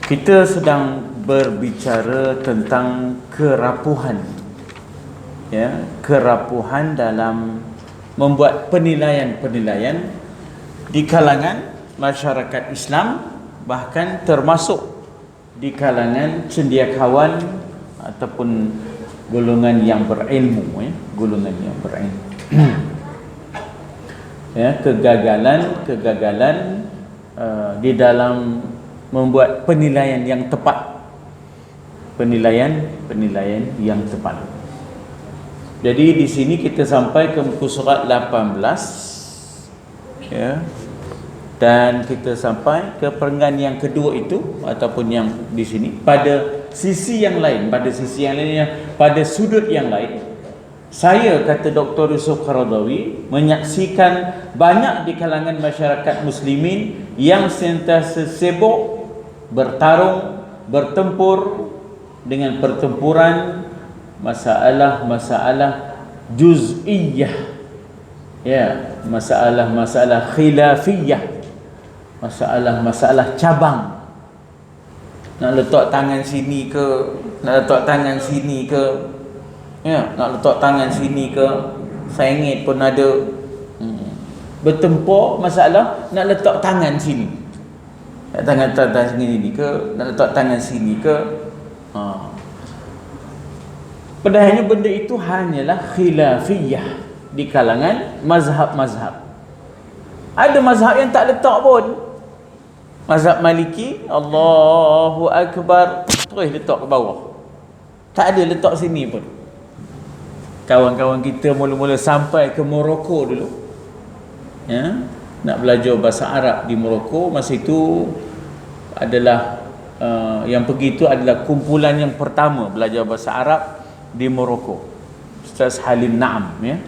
Kita sedang berbicara tentang kerapuhan, ya, kerapuhan dalam membuat penilaian-penilaian di kalangan masyarakat Islam, bahkan termasuk di kalangan cendekiawan ataupun golongan yang berilmu, ya, golongan yang berilmu. Ya, kegagalan di dalam membuat penilaian yang tepat, penilaian yang tepat. Jadi di sini kita sampai ke muka surat 18, ya, dan kita sampai ke perenggan yang kedua itu, ataupun yang di sini pada sisi yang lain, pada sudut yang lain. Saya, kata Dr. Yusuf Qaradawi, menyaksikan banyak di kalangan masyarakat muslimin yang sentiasa sibuk bertarung, bertempur dengan pertempuran masalah-masalah juz'iyah, ya, masalah-masalah khilafiyah, masalah-masalah cabang. Nak letak tangan sini ke, nak letak tangan sini ke, ya, nak letak tangan sini ke, sengit pun ada. Bertempur masalah nak letak tangan sini, nak tangan sini ke, nak letak tangan sini ke. Padahalnya benda itu hanyalah khilafiyah di kalangan mazhab-mazhab. Ada mazhab yang tak letak pun. Mazhab Maliki, Allahu Akbar, terus letak ke bawah, tak ada letak sini pun. Kawan-kawan kita mula-mula sampai ke Morocco dulu, ya, nak belajar bahasa Arab di Morocco. Masa itu adalah yang pergi itu adalah kumpulan yang pertama belajar bahasa Arab di Morocco, Ustaz Halim Naam, ya.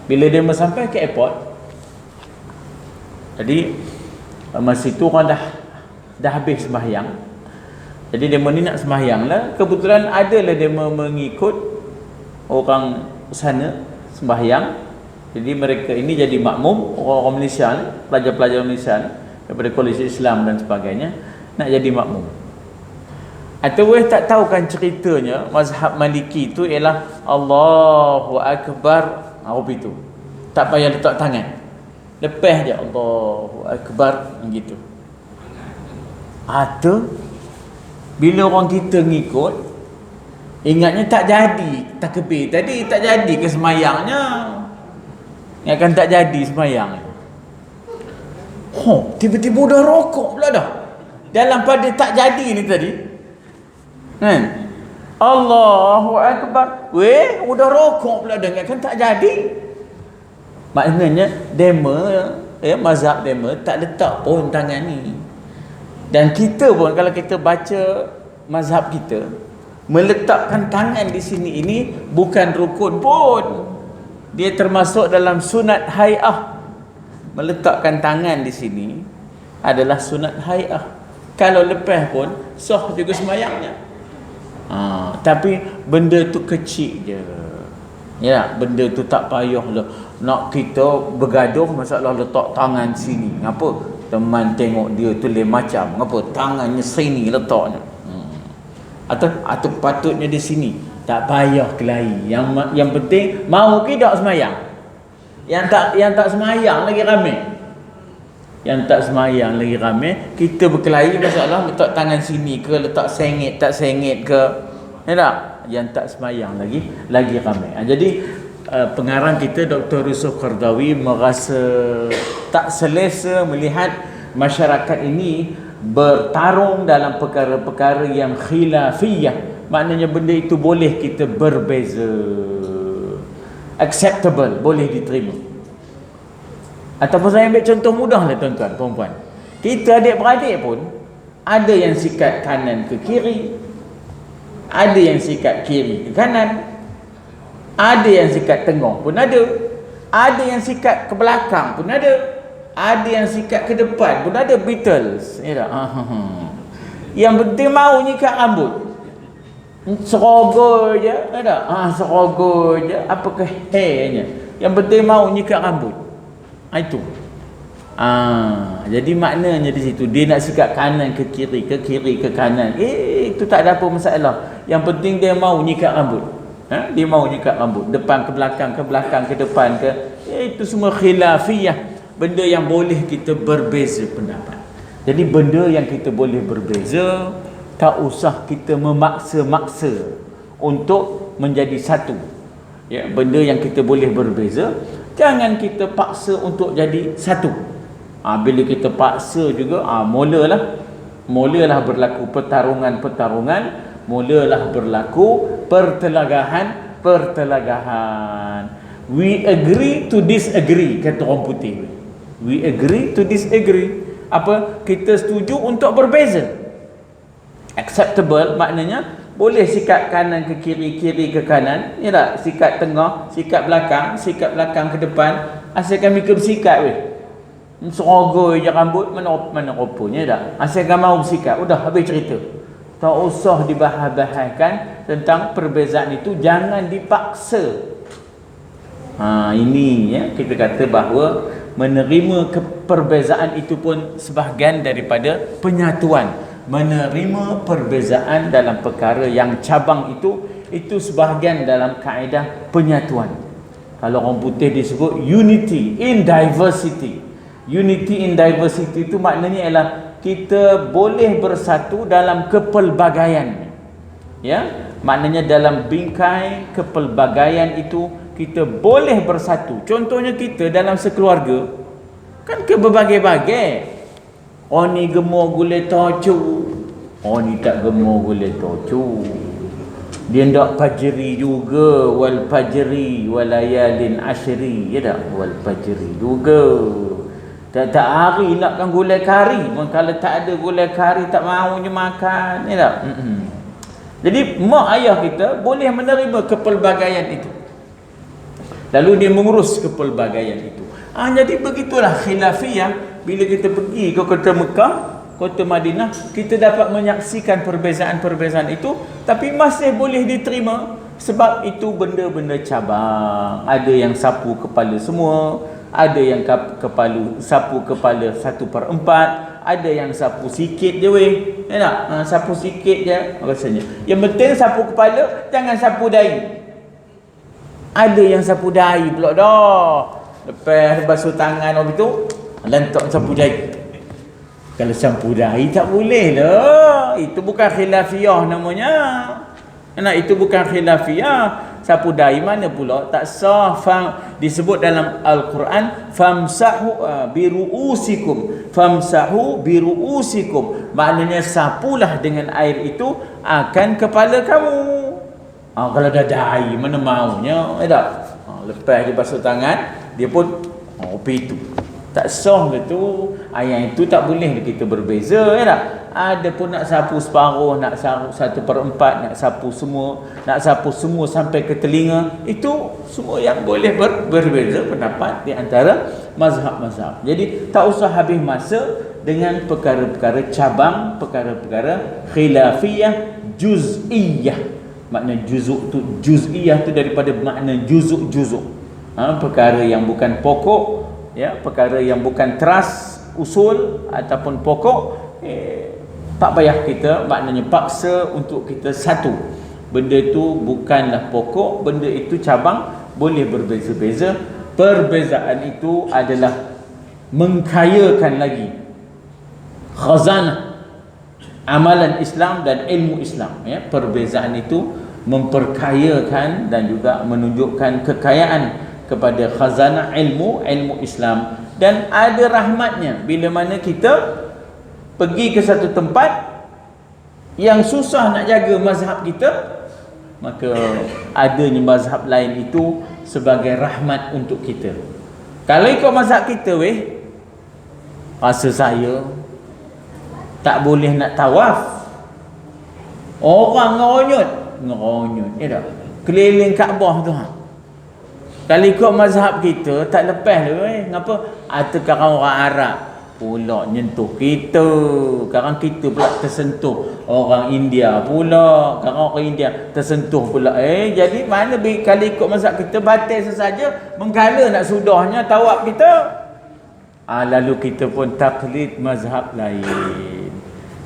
Bila dia sampai ke airport, jadi masa itu orang dah habis sembahyang. Jadi dia ni nak sembahyang lah. Kebetulan adalah dia mengikut orang sana sembahyang. Jadi mereka ini jadi makmum, orang Malaysia ni, pelajar-pelajar Malaysia ni, daripada Kolej Islam dan sebagainya, nak jadi makmum. Atau tak tahu kan ceritanya, mazhab Maliki itu ialah Allahu Akbar, apa itu, tak payah letak tangan, lepas je Allahu Akbar gitu. Atau bila orang kita ngikut, ingatnya tak jadi takbir tadi, tak jadi ke semayangnya, ingatkan tak jadi semayang. Tiba-tiba dah rokok pula dah dalam pada tak jadi ni tadi, kan? Allahu Akbar, weh, udah rokok pula dah, ingatkan tak jadi. Maknanya dema, ya, mazhab dema tak letak pun tangan ni. Dan kita pun kalau kita baca mazhab kita, meletakkan tangan di sini ini bukan rukun pun. Dia termasuk dalam sunat hai'ah. Meletakkan tangan di sini adalah sunat hai'ah. Kalau lepas pun sah juga semayangnya. Tapi benda tu kecil je. Ya, benda tu tak payah lah nak kita bergaduh masalah letak tangan sini. Ngapa? Teman tengok dia tu lain macam. Ngapa? Tangannya sini letaknya. Atau patutnya di sini. Tak payah kelahi. Yang penting mau ke tak semayang. Yang tak semayang lagi ramai. Yang tak semayang lagi ramai. Kita berkelahi masalah letak tangan sini ke, letak sengit tak sengit ke. Ya tak? Yang tak semayang lagi ramai. Jadi pengarang kita Dr. Yusuf Qaradawi merasa tak selesa melihat masyarakat ini bertarung dalam perkara-perkara yang khilafiyah. Maknanya benda itu boleh kita berbeza, acceptable, boleh diterima. Ataupun saya ambil contoh mudah lah tuan-tuan, perempuan. Kita adik-beradik pun ada yang sikat kanan ke kiri, ada yang sikat kiri ke kanan, ada yang sikat tengah pun ada yang sikat ke belakang pun ada yang sikat ke depan pun ada. Beatles, ya tak? Yang penting mau nyikat rambut, serogol je, ya tak? Serogol je, apakah hairnya, yang penting mau nyikat rambut. Itu Jadi maknanya di situ dia nak sikat kanan ke kiri, ke kiri ke kanan. Itu tak ada apa masalah. Yang penting dia mau nyikat rambut. Dia mau nyikat rambut depan ke belakang ke depan ke. Itu semua khilafiyah. Benda yang boleh kita berbeza pendapat. Jadi benda yang kita boleh berbeza, tak usah kita memaksa-maksa untuk menjadi satu. Ya, benda yang kita boleh berbeza, jangan kita paksa untuk jadi satu. Bila kita paksa juga, mulalah berlaku pertarungan, mulalah berlaku pertelagahan. We agree to disagree, kata orang putih. We agree to disagree. Apa? Kita setuju untuk berbeza. Acceptable maknanya boleh sikat kanan ke kiri, kiri ke kanan, ya tak? Sikat tengah, sikat belakang ke depan. Asalkan mereka bersikat weh. Serogoi je rambut, mana rupanya tak? Asalkan mau bersikat, udah habis cerita. Tak usah dibahas-bahaskan tentang perbezaan itu, jangan dipaksa. Ini ya, kita kata bahawa menerima perbezaan itu pun sebahagian daripada penyatuan. Menerima perbezaan dalam perkara yang cabang itu sebahagian dalam kaedah penyatuan. Kalau orang putih disebut unity in diversity. Unity in diversity itu maknanya ialah kita boleh bersatu dalam kepelbagaian. Ya, maknanya dalam bingkai kepelbagaian itu kita boleh bersatu. Contohnya kita dalam sekeluarga kan ke berbagai-bagai. Orang ni gemar gulai tocu, orang ni tak gemar gulai tocu. Dia ndak fajri juga, wal fajri walayalin ashri, ya tak? Wal fajri juga. Tak hari nakkan gulai kari. Kalau tak ada gulai kari tak maunya makan, ya tak? Jadi mak ayah kita boleh menerima kepelbagaian itu. Lalu dia mengurus kepelbagaian itu. Jadi begitulah khilafiyah. Bila kita pergi ke kota Mekah, kota Madinah, kita dapat menyaksikan perbezaan-perbezaan itu, tapi masih boleh diterima. Sebab itu benda-benda cabang. Ada yang sapu kepala semua, ada yang sapu kepala 1/4, ada yang sapu sikit je weh. Ya tak? Sapu sikit je rasanya. Yang penting sapu kepala, jangan sapu dahi. Ada yang sapu dahi pula dah. Lepas basuh tangan orang itu, lantak sapu dahi. Kalau sapu dahi tak boleh lah. Itu bukan khilafiyah namanya. Itu bukan khilafiyah. Sapu dahi mana pula tak sah. Disebut dalam Al-Quran, famsahu biru'usikum. Famsahu biru'usikum. Maknanya sapulah dengan air itu akan kepala kamu. Kalau dah dahi mana maunya, tak? Lepas dia basuh tangan, dia pun itu. Tak sah gitu. Yang itu tak boleh kita berbeza, ya tak? Ada pun nak sapu separuh, nak sapu 1/4, nak sapu semua, nak sapu semua sampai ke telinga. Itu semua yang boleh berbeza pendapat di antara mazhab-mazhab. Jadi tak usah habis masa dengan perkara-perkara cabang, perkara-perkara khilafiyah juz'iyah. Makna juzuk tu, juz'iyah tu daripada makna juzuk-juzuk. Perkara yang bukan pokok, ya, perkara yang bukan teras usul ataupun pokok, tak payah kita maknanya paksa untuk kita satu. Benda itu bukanlah pokok, benda itu cabang, boleh berbeza-beza. Perbezaan itu adalah mengkayakan lagi khazanah amalan Islam dan ilmu Islam, ya. Perbezaan itu memperkayakan dan juga menunjukkan kekayaan kepada khazanah ilmu Islam. Dan ada rahmatnya bila mana kita pergi ke satu tempat yang susah nak jaga mazhab kita, maka adanya mazhab lain itu sebagai rahmat untuk kita. Kalau ikut mazhab kita rasa saya tak boleh nak tawaf. Orang ngeronyot, ya tak? Keliling Kaabah tu. Kalau ikut mazhab kita tak lepas lah ngapa? Sekarang orang Arab pula nyentuh kita. Sekarang kita pula tersentuh orang India pula. Sekarang orang India tersentuh pula. Jadi mana kalau ikut mazhab kita batal sesaja, menggala nak sudahnya tawaf kita. Lalu kita pun taklid mazhab lain.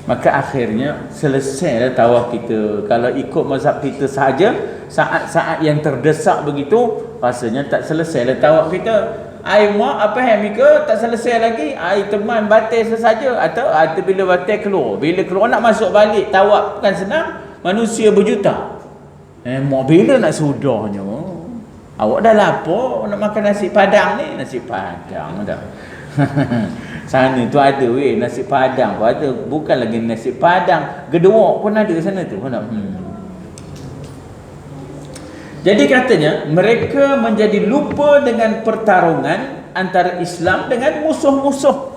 Maka akhirnya selesailah tawaf kita. Kalau ikut mazhab kita sahaja, saat-saat yang terdesak begitu, rasanya tak selesailah tawaf kita. Ai mak apa yang mika tak selesai lagi. Ai teman batal sesaja atau bila batal keluar. Bila keluar nak masuk balik tawaf bukan senang. Manusia berjuta. Mak bila nak sudahnya? Awak dah lapar nak makan nasi padang ni. Nasi padang dah. Sana tu ada nasi padang pun ada. Bukan lagi nasi padang, gedewok pun ada sana tu. Jadi katanya mereka menjadi lupa dengan pertarungan antara Islam dengan musuh-musuh.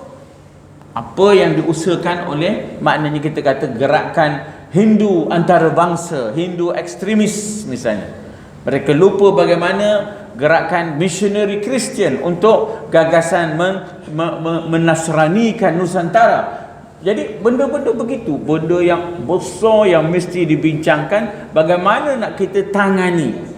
Apa yang diusahakan oleh, maknanya kita kata gerakan Hindu antarabangsa, Hindu ekstremis misalnya. Mereka lupa bagaimana gerakan missionary Kristian untuk gagasan menasranikan Nusantara. Jadi benda-benda begitu, benda yang besar yang mesti dibincangkan, bagaimana nak kita tangani.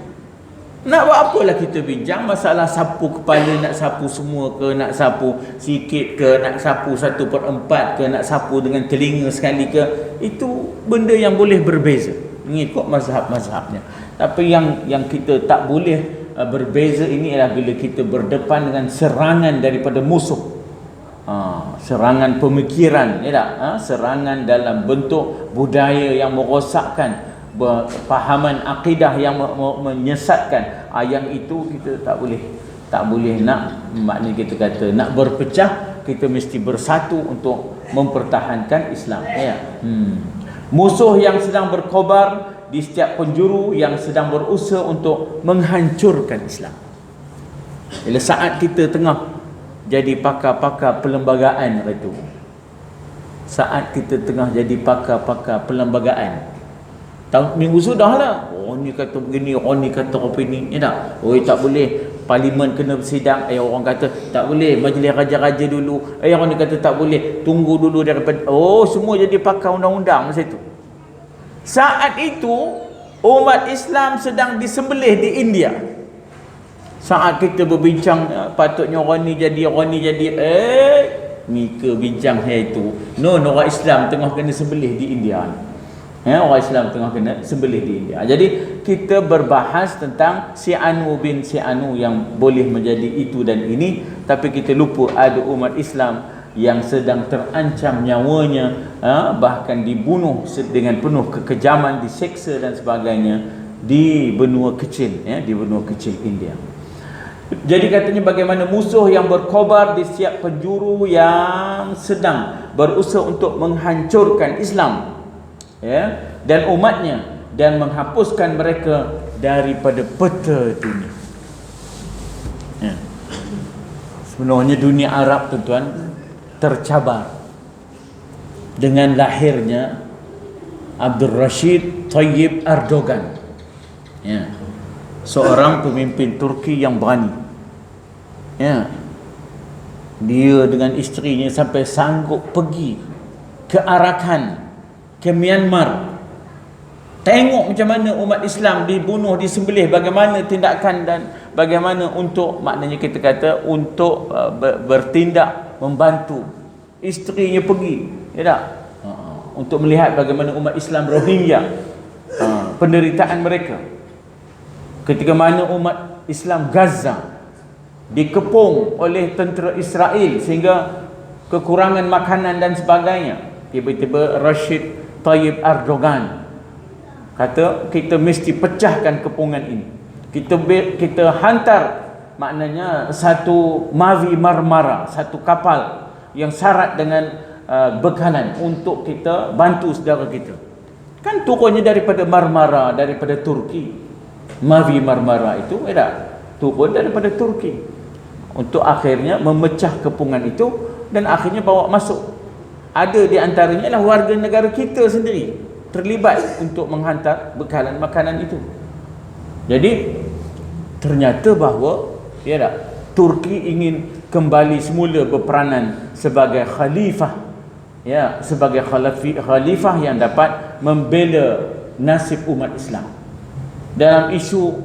Nak buat apalah kita bincang masalah sapu kepala, nak sapu semua ke, nak sapu sikit ke, nak sapu 1/4 ke, nak sapu dengan telinga sekali ke. Itu benda yang boleh berbeza mengikut mazhab-mazhabnya. Tapi yang kita tak boleh berbeza ini ialah bila kita berdepan dengan serangan daripada musuh. Serangan pemikiran, ya tak? Serangan dalam bentuk budaya yang merosakkan, pahaman akidah yang menyesatkan. Yang itu kita tak boleh nak, maknanya kita kata nak berpecah, kita mesti bersatu untuk mempertahankan Islam, ya. Musuh yang sedang berkobar di setiap penjuru, yang sedang berusaha untuk menghancurkan Islam. Bila saat kita tengah jadi pakar-pakar perlembagaan itu, saat kita tengah jadi pakar-pakar perlembagaan, minggu sudah lah, ni kata begini, ni kata apa ni, ya tak? Tak boleh parlimen kena bersidang, orang kata tak boleh majlis raja-raja dulu, orang ni kata tak boleh, tunggu dulu daripada, semua jadi pakar undang-undang masa itu. Saat itu umat Islam sedang disembelih di India. Saat kita berbincang patutnya orang ni jadi, mika bincang itu, orang Islam tengah kena sembelih di India. Orang Islam tengah kena sembelih di India. Jadi kita berbahas tentang si Anu bin si Anu yang boleh menjadi itu dan ini, tapi kita lupa ada umat Islam yang sedang terancam nyawanya, bahkan dibunuh dengan penuh kekejaman, diseksa dan sebagainya di benua kecil, di benua kecil India. Jadi katanya bagaimana musuh yang berkobar di setiap penjuru yang sedang berusaha untuk menghancurkan Islam, dan umatnya, dan menghapuskan mereka daripada peta dunia. Sebenarnya dunia Arab, tuan-tuan, tercabar dengan lahirnya Abdul Rashid Tayyip Erdogan, seorang pemimpin Turki yang berani. Dia dengan isterinya sampai sanggup pergi ke Arakan, ke Myanmar, tengok macam mana umat Islam dibunuh, disembelih, bagaimana tindakan dan bagaimana untuk, maknanya kita kata untuk bertindak membantu. Isterinya pergi, ya tak? Untuk melihat bagaimana umat Islam Rohingya, penderitaan mereka. Ketika mana umat Islam Gaza dikepung oleh tentera Israel sehingga kekurangan makanan dan sebagainya, tiba-tiba Rashid Tayyip Erdogan kata kita mesti pecahkan kepungan ini. Kita hantar, maknanya satu Mavi Marmara, satu kapal yang syarat dengan bekalan untuk kita bantu saudara kita. Kan turunnya daripada Marmara, daripada Turki. Mavi Marmara itu turun daripada Turki untuk akhirnya memecah kepungan itu dan akhirnya bawa masuk. Ada di antaranya lah warga negara kita sendiri terlibat untuk menghantar bekalan makanan itu. Jadi ternyata bahawa Turki ingin kembali semula berperanan sebagai khalifah, sebagai khalifah yang dapat membela nasib umat Islam dalam isu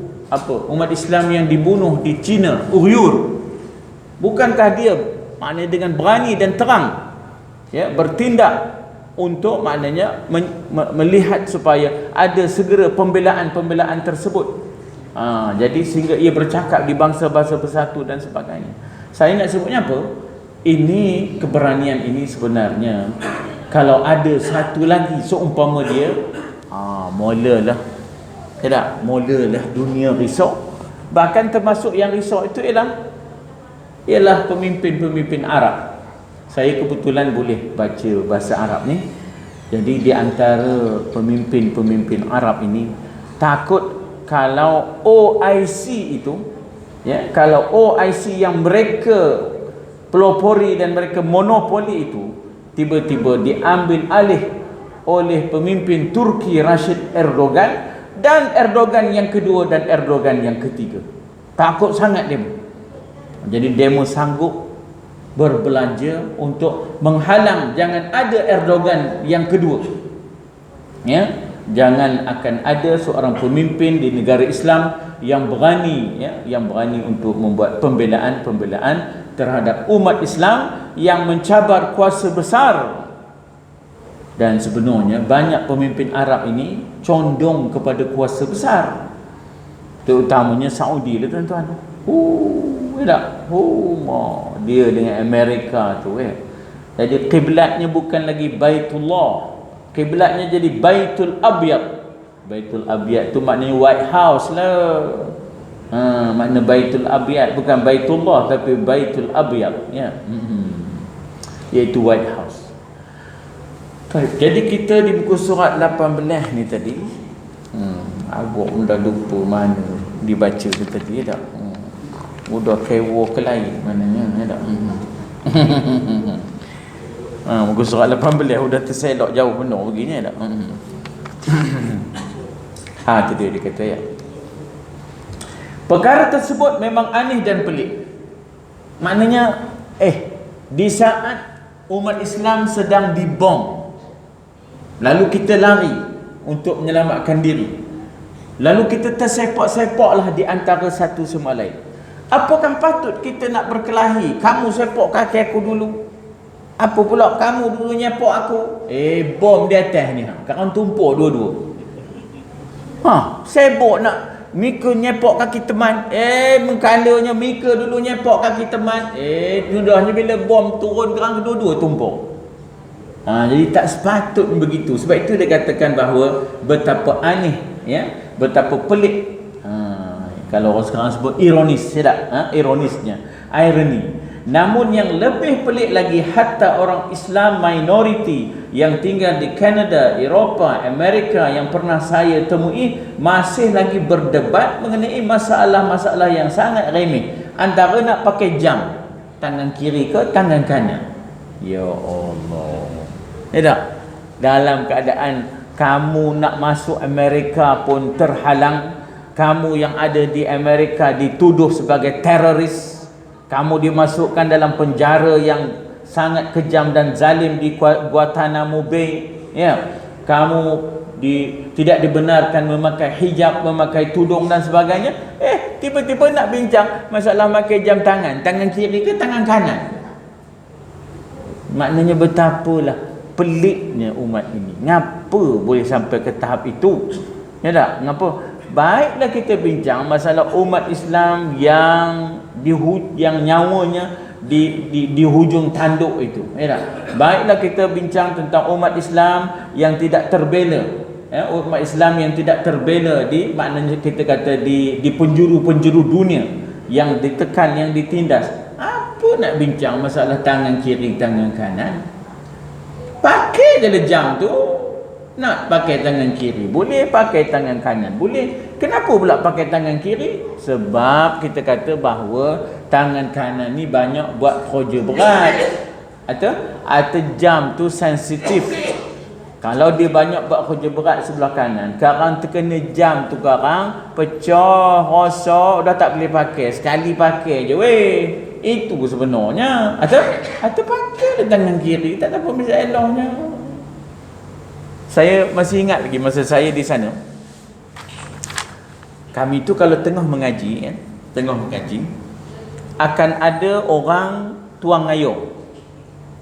umat Islam yang dibunuh di China, Uyghur. Bukankah dia maknanya dengan berani dan terang, ya, bertindak untuk maknanya melihat supaya ada segera pembelaan tersebut. Jadi sehingga ia bercakap di bangsa-bangsa bersatu dan sebagainya. Saya nak sebutnya apa? Ini keberanian ini sebenarnya kalau ada satu lagi seumpama dia, mulalah, tidak, mulalah dunia risau. Bahkan termasuk yang risau itu ialah pemimpin-pemimpin Arab. Saya kebetulan boleh baca bahasa Arab ni. Jadi di antara pemimpin-pemimpin Arab ini takut kalau OIC itu, ya, kalau OIC yang mereka pelopori dan mereka monopoli itu tiba-tiba diambil alih oleh pemimpin Turki Rashid Erdogan, dan Erdogan yang kedua dan Erdogan yang ketiga. Takut sangat demo. Jadi demo sanggup berbelanja untuk menghalang jangan ada Erdogan yang kedua. Ya, jangan akan ada seorang pemimpin di negara Islam yang berani, ya, yang berani untuk membuat pembelaan terhadap umat Islam yang mencabar kuasa besar. Dan sebenarnya banyak pemimpin Arab ini condong kepada kuasa besar, terutamanya Saudi lah tuan-tuan. Dia dengan Amerika tu, jadi kiblatnya bukan lagi Baitullah, kiblatnya jadi Baitul Abyad. Baitul Abyad tu maknanya White House lah. Makna Baitul Abyad bukan Baitullah tapi Baitul Abyad, ya. Iaitu White House. Jadi kita di buku surat 18 ni tadi, agak dah lupa mana dibaca tu tadi, tak? Udah kewo ke lain maknanya, tak? Buku surat 18 udah terselok jauh benar begini, tak? Itu dia kata, ya. Perkara tersebut memang aneh dan pelik. Maknanya di saat umat Islam sedang dibom, lalu kita lari untuk menyelamatkan diri, lalu kita tersepak-sepaklah di antara satu sama lain. Apakah patut kita nak berkelahi? Kamu sepak kaki aku dulu, apa pula kamu dulu nyepok aku? Bom di atas ni, sekarang tumpuk dua-dua. Sibuk nak Mika nyepok kaki teman, mengkalanya Mika dulu nyepok kaki teman, mudahnya bila bom turun kerang kedua-dua tumpuk. Jadi tak sepatutnya begitu. Sebab itu dia katakan bahawa betapa aneh, ya, betapa pelik. Kalau orang sekarang sebut ironis, tidak? Ironisnya, irony. Namun yang lebih pelik lagi, hatta orang Islam minoriti yang tinggal di Kanada, Eropah, Amerika yang pernah saya temui masih lagi berdebat mengenai masalah-masalah yang sangat remeh, antara nak pakai jam tangan kiri ke tangan kanan. Ya Allah. Tak? Dalam keadaan kamu nak masuk Amerika pun terhalang, kamu yang ada di Amerika dituduh sebagai teroris, kamu dimasukkan dalam penjara yang sangat kejam dan zalim di Guantanamo Bay, ya. Kamu tidak dibenarkan memakai hijab, memakai tudung dan sebagainya. Tiba-tiba nak bincang masalah pakai jam tangan kiri ke tangan kanan. Maknanya betapalah peliknya umat ini. Ngapa boleh sampai ke tahap itu? Ya tak? Ngapa? Baiklah kita bincang masalah umat Islam yang nyawanya di hujung tanduk itu, ya tak? Baiklah kita bincang tentang umat Islam yang tidak terbela, ya, umat Islam yang tidak terbela di maknanya kita kata di penjuru-penjuru dunia, yang ditekan, yang ditindas. Apa nak bincang masalah tangan kiri tangan kanan? Pakai je jam tu. Nak pakai tangan kiri boleh, pakai tangan kanan boleh. Kenapa pula pakai tangan kiri? Sebab kita kata bahawa tangan kanan ni banyak buat kerja berat, atau jam tu sensitif. Kalau dia banyak buat kerja berat sebelah kanan, sekarang terkena jam tu, sekarang pecah, rosak, dah tak boleh pakai. Sekali pakai je weh. Itu sebenarnya. Atau pakai tangan kiri, tak ada apa masalahnya. Saya masih ingat lagi masa saya di sana, kami tu kalau tengah mengaji, akan ada orang tuang ayung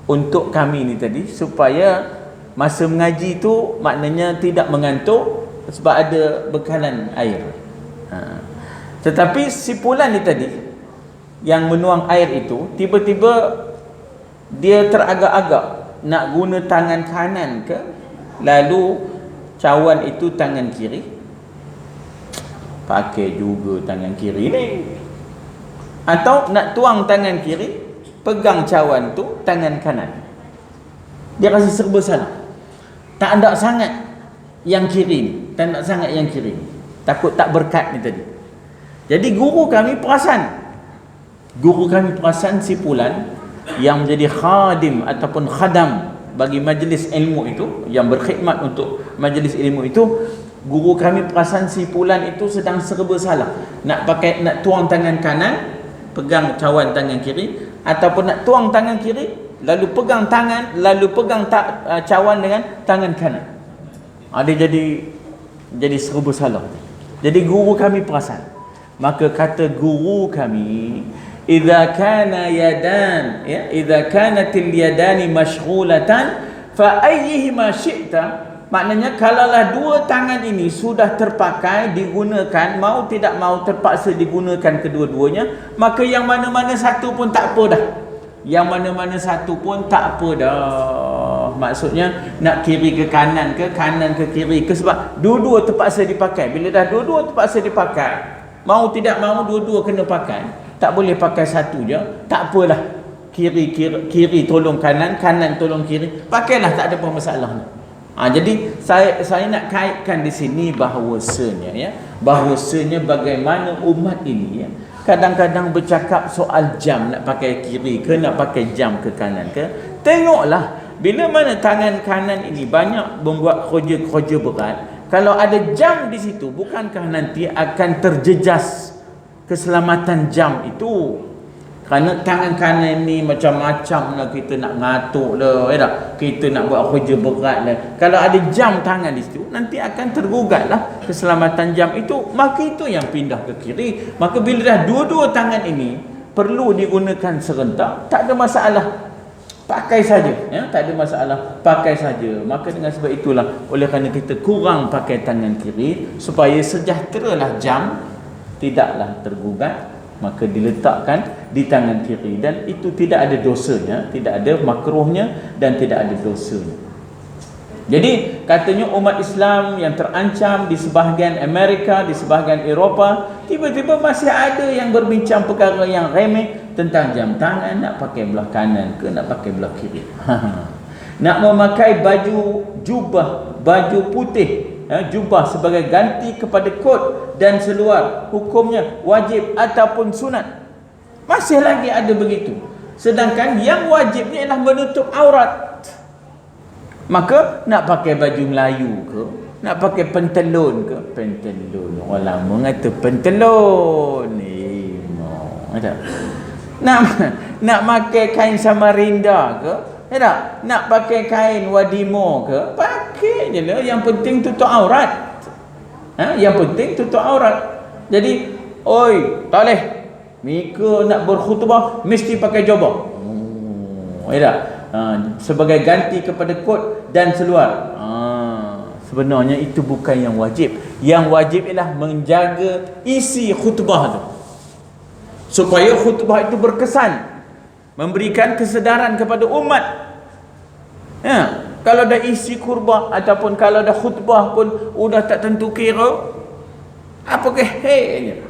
untuk kami ni tadi, supaya masa mengaji tu maknanya tidak mengantuk sebab ada bekalan air. Tetapi sipulan ni tadi yang menuang air itu, tiba-tiba dia teragak-agak nak guna tangan kanan ke, lalu cawan itu tangan kiri, pakai juga tangan kiri ni, atau nak tuang tangan kiri, pegang cawan tu tangan kanan. Dia rasa serba salah, tak ada sangat yang kiri ni, tak ada sangat yang kiri ni, takut tak berkat ni tadi. Jadi guru kami perasan sipulan yang menjadi khadim ataupun khadam bagi majlis ilmu itu, yang berkhidmat untuk majlis ilmu itu. Guru kami perasan sipulan itu sedang serba salah, nak tuang tangan kanan, pegang cawan tangan kiri, ataupun nak tuang tangan kiri, lalu pegang cawan dengan tangan kanan. Dia jadi serba salah. Jadi guru kami perasan. Maka kata guru kami, idza kanatil yadani mashghulatan fa ayyihima syi'ta, maknanya kalaulah dua tangan ini sudah terpakai, digunakan, mau tidak mau terpaksa digunakan kedua-duanya, maka yang mana-mana satu pun tak apa dah. Yang mana-mana satu pun tak apa dah. Maksudnya nak kiri ke kanan ke, kanan ke kiri ke, sebab dua-dua terpaksa dipakai. Bila dah dua-dua terpaksa dipakai, mau tidak mau dua-dua kena pakai. Tak boleh pakai satu je. Tak apalah, kiri tolong kanan, kanan tolong kiri, pakailah, tak ada apa masalah. Jadi saya nak kaitkan di sini bahawasanya bagaimana umat ini kadang-kadang bercakap soal jam, nak pakai kiri ke, nak pakai jam ke kanan ke. Tengoklah, bila mana tangan kanan ini banyak membuat kerja berat, kalau ada jam di situ, bukankah nanti akan terjejas keselamatan jam itu? Kerana tangan kanan ni macam-macam lah, kita nak ngatuk lah, kita nak buat kerja berat lah. Kalau ada jam tangan di situ, nanti akan tergugat lah keselamatan jam itu. Maka itu yang pindah ke kiri. Maka bila dah dua-dua tangan ini perlu digunakan serentak, tak ada masalah, pakai saja, tak ada masalah, pakai saja. Maka dengan sebab itulah, oleh kerana kita kurang pakai tangan kiri, supaya sejahteralah jam tidaklah tergugat, maka diletakkan di tangan kiri, dan itu tidak ada dosanya, tidak ada makruhnya, dan tidak ada dosanya. Jadi katanya umat Islam yang terancam di sebahagian Amerika, di sebahagian Eropah, tiba-tiba masih ada yang berbincang perkara yang remeh tentang jam tangan, nak pakai belah kanan ke, nak pakai belah kiri. Nak memakai baju putih, jubah sebagai ganti kepada kot dan seluar, hukumnya wajib ataupun sunat. Masih lagi ada begitu. Sedangkan yang wajibnya ialah menutup aurat. Maka nak pakai baju Melayu ke, nak pakai pentelon ke, orang lama kata pentelon ni, nak pakai kain Samarinda ke, nak pakai kain Wadimo ke, pakai je lah. Yang penting tutup aurat. Yang penting tutup aurat. Jadi, oi, tak boleh, Mika nak berkhutbah mesti pakai jubah. Sebagai ganti kepada kot dan seluar. Sebenarnya itu bukan yang wajib. Yang wajib ialah menjaga isi khutbah tu, supaya khutbah itu berkesan, memberikan kesedaran kepada umat. Kalau dah isi khutbah ataupun kalau dah khutbah pun udah tak tentu kira, apa kehenya,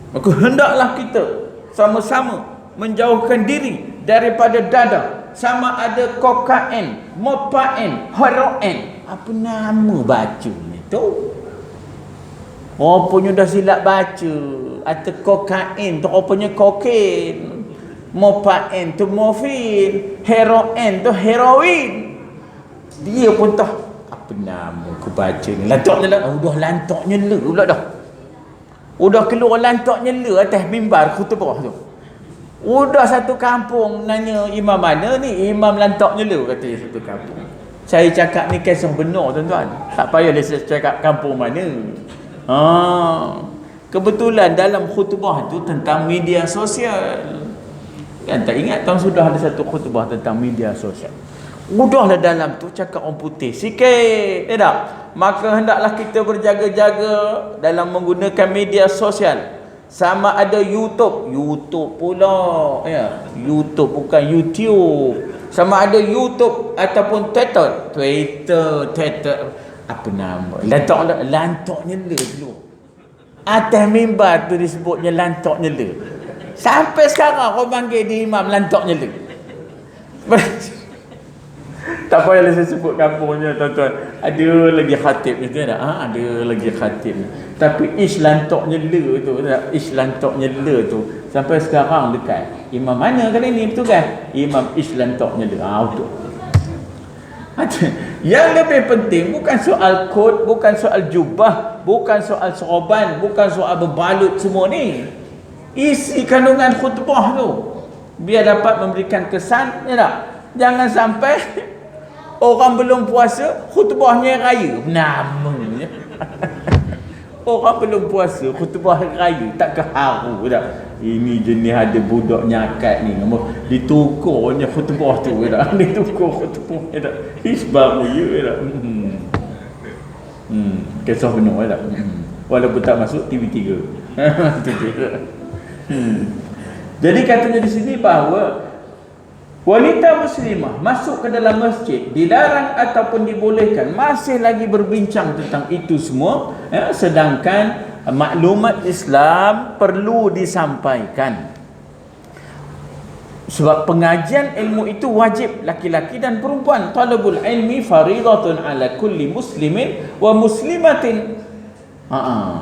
maka hendaklah kita sama-sama menjauhkan diri daripada dada, sama ada kokain, mopain, heroin, apa nama baca ni tu, rupanya dah silap baca. Atau kokain tu rupanya kokain, mopain tu morfin, heroin tu heroin. Dia pun tahu apa nama aku baca ni. Lantaknya lah, udah lantaknya le pula dah. Udah keluar lantaknya le atas mimbar khutbah tu. Udah satu kampung nanya imam mana ni, imam lantaknya le, kata satu kampung. Saya cakap ni kisah benar tuan-tuan, tak payah saya cakap kampung mana. Kebetulan dalam khutbah tu tentang media sosial. Kan tak ingat tahun sudah ada satu khutbah tentang media sosial. Udahlah dalam tu cakap orang putih sikit, tak? Maka hendaklah kita berjaga-jaga dalam menggunakan media sosial. Sama ada YouTube pula, ya. YouTube bukan YouTube. Sama ada YouTube ataupun Twitter. Apa nama? Lantok nyela dulu. Atas mimbar tu disebutnya lantok nyela. Sampai sekarang orang panggil dia imam lantok nyela. Tak payahlah saya sebut kampungnya, tuan-tuan. Ada lagi khatib itu tak? Ada lagi khatib. Tapi ish lantok nyela tu, ish lantok nyela tu sampai sekarang dekat. Imam mana kali ni, betul kan? Imam ish lantok nyela. Betul. Yang lebih penting bukan soal kod, bukan soal jubah, bukan soal sorban, bukan soal berbalut semua ni. Isi kandungan khutbah tu biar dapat memberikan kesan, ya tak? Jangan sampai orang belum puasa khutbahnya raya. Namanya orang belum puasa khutbah raya, tak keharu tak? Ini jenis ada budak nyakat ni, ditukurnya khutbah tu, tak? Ditukur khutbah, tak? Baru ya, tak? Kisah penuh, tak? Walaupun tak masuk TV3. Jadi katanya di sini bahawa wanita muslimah masuk ke dalam masjid dilarang ataupun dibolehkan. Masih lagi berbincang tentang itu semua, ya, sedangkan maklumat Islam perlu disampaikan. Sebab pengajian ilmu itu wajib laki-laki dan perempuan. Talabul ilmi faridatun ala kulli muslimin wa muslimatin.